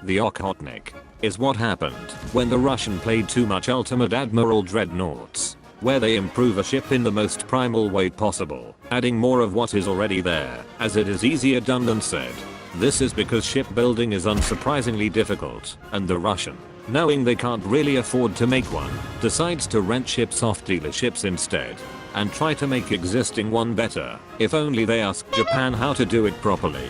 The Okhotnik is what happened when the Russian played too much Ultimate Admiral Dreadnoughts, where they improve a ship in the most primal way possible, adding more of what is already there, as it is easier done than said. This is because shipbuilding is unsurprisingly difficult, and the Russian, knowing they can't really afford to make one, decides to rent ships off dealerships instead, and try to make existing one better, if only they ask Japan how to do it properly.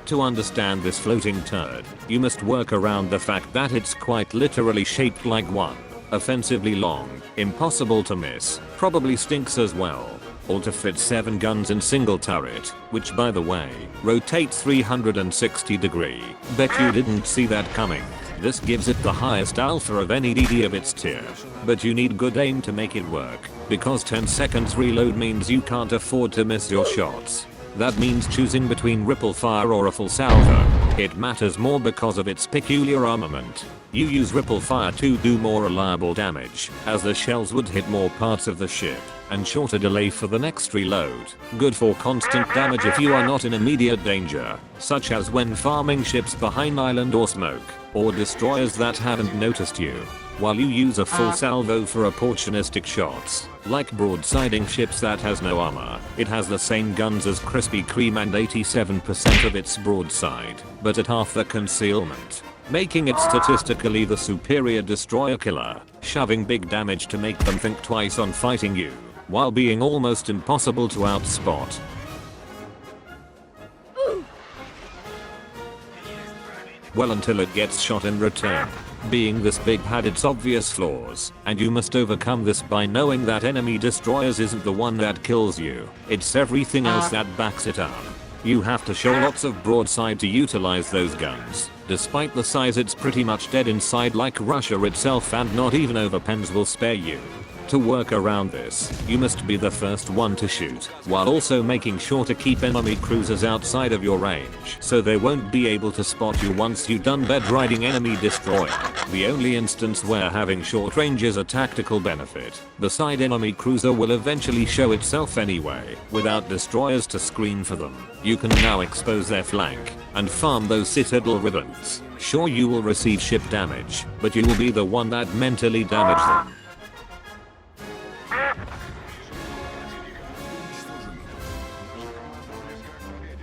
To understand this floating turd, you must work around the fact that it's quite literally shaped like one, offensively long, impossible to miss, probably stinks as well, all to fit 7 guns in single turret, which by the way, rotates 360 degree. Bet you didn't see that coming. This gives it the highest alpha of any DD of its tier, but you need good aim to make it work, because 10 seconds reload means you can't afford to miss your shots. That means choosing between ripple fire or a full salvo. It matters more because of its peculiar armament. You use ripple fire to do more reliable damage, as the shells would hit more parts of the ship, and shorter delay for the next reload. Good for constant damage if you are not in immediate danger, such as when farming ships behind island or smoke, or destroyers that haven't noticed you. While you use a full salvo for opportunistic shots, like broadsiding ships that has no armor, it has the same guns as Krispy Kreme and 87% of its broadside, but at half the concealment, making it statistically the superior destroyer killer, shoving big damage to make them think twice on fighting you, while being almost impossible to outspot. Well, until it gets shot in return. Being this big had its obvious flaws, and you must overcome this by knowing that enemy destroyers isn't the one that kills you, it's everything else that backs it up. You have to show lots of broadside to utilize those guns. Despite the size, it's pretty much dead inside like Russia itself, and not even overpens will spare you. To work around this, you must be the first one to shoot, while also making sure to keep enemy cruisers outside of your range so they won't be able to spot you once you've done bed riding enemy destroyer. The only instance where having short range is a tactical benefit, the side enemy cruiser will eventually show itself anyway, without destroyers to screen for them. You can now expose their flank and farm those citadel ribbons. Sure, you will receive ship damage, but you will be the one that mentally damage them.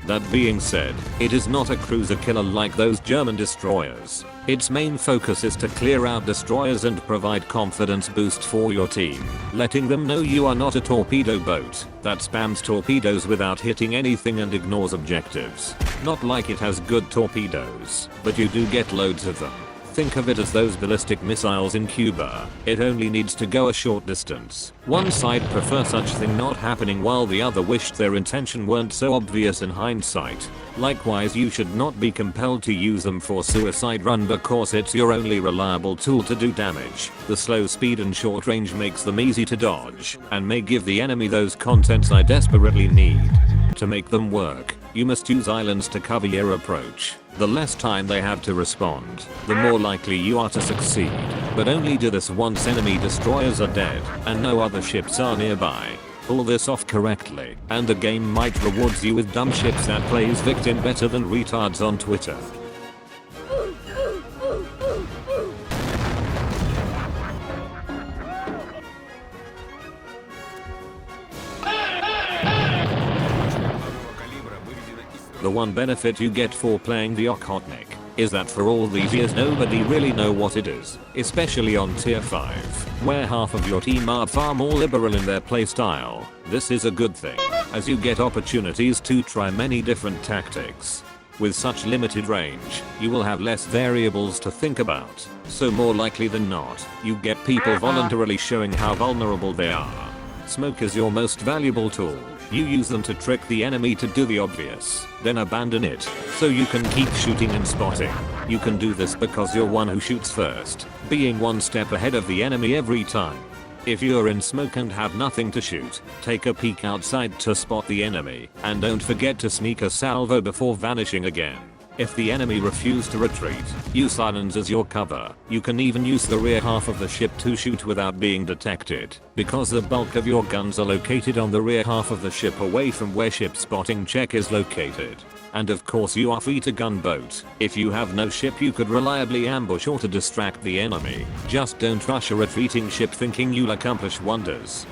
That being said, it is not a cruiser killer like those German destroyers. Its main focus is to clear out destroyers and provide confidence boost for your team, letting them know you are not a torpedo boat that spams torpedoes without hitting anything and ignores objectives. Not like it has good torpedoes, but you do get loads of them. Think of it as those ballistic missiles in Cuba. It only needs to go a short distance. One side prefer such thing not happening while the other wished their intention weren't so obvious in hindsight. Likewise, you should not be compelled to use them for suicide run because it's your only reliable tool to do damage. The slow speed and short range makes them easy to dodge and may give the enemy those contents I desperately need. To make them work, you must use islands to cover your approach, The less time they have to respond, the more likely you are to succeed, but only do this once enemy destroyers are dead and no other ships are nearby. Pull this off correctly, and the game might reward you with dumb ships that plays victim better than retards on Twitter. The one benefit you get for playing the Okhotnik is that for all these years nobody really know what it is, especially on tier 5, where half of your team are far more liberal in their playstyle. This is a good thing, as you get opportunities to try many different tactics. With such limited range, you will have less variables to think about, so more likely than not, you get people voluntarily showing how vulnerable they are. Smoke is your most valuable tool. You use them to trick the enemy to do the obvious, then abandon it, so you can keep shooting and spotting. You can do this because you're one who shoots first, being one step ahead of the enemy every time. If you're in smoke and have nothing to shoot, take a peek outside to spot the enemy, and don't forget to sneak a salvo before vanishing again. If the enemy refuse to retreat, use silence as your cover. You can even use the rear half of the ship to shoot without being detected, because the bulk of your guns are located on the rear half of the ship away from where ship spotting check is located. And of course you are free to gunboat. If you have no ship you could reliably ambush or to distract the enemy. Just don't rush a retreating ship thinking you'll accomplish wonders.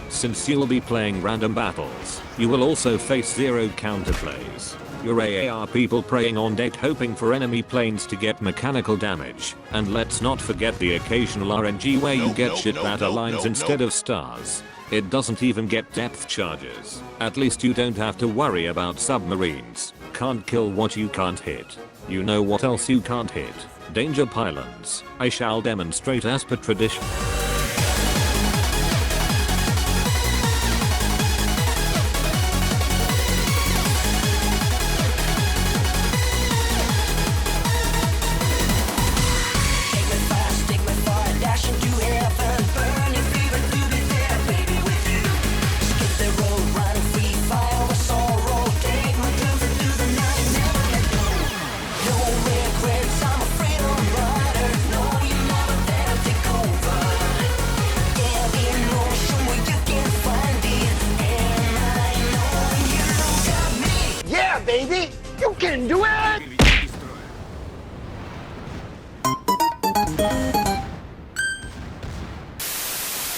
Since you'll be playing random battles, you will also face zero counterplays. Your AAR people preying on deck hoping for enemy planes to get mechanical damage, and let's not forget the occasional RNG where you get shit that aligns instead of stars. It doesn't even get depth charges. At least you don't have to worry about submarines. Can't kill what you can't hit. You know what else you can't hit? Danger pylons. I shall demonstrate as per tradition. Baby, you can do it!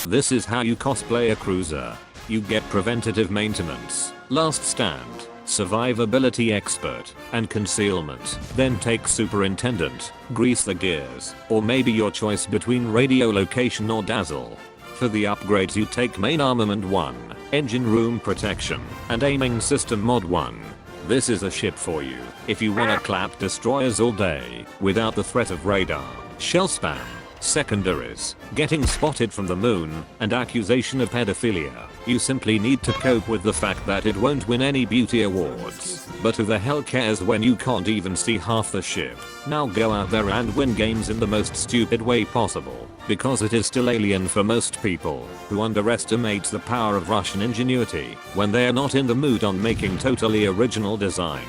This is how you cosplay a cruiser. You get preventative maintenance, last stand, survivability expert, and concealment. Then take superintendent, grease the gears, or maybe your choice between radio location or dazzle. For the upgrades you take main armament 1, engine room protection, and aiming system mod 1. This is a ship for you if you wanna clap destroyers all day without the threat of radar, shell spam, secondaries, getting spotted from the moon, and accusation of pedophilia. You simply need to cope with the fact that it won't win any beauty awards. But who the hell cares when you can't even see half the ship? Now go out there and win games in the most stupid way possible, because it is still alien for most people, who underestimate the power of Russian ingenuity when they are not in the mood on making totally original design.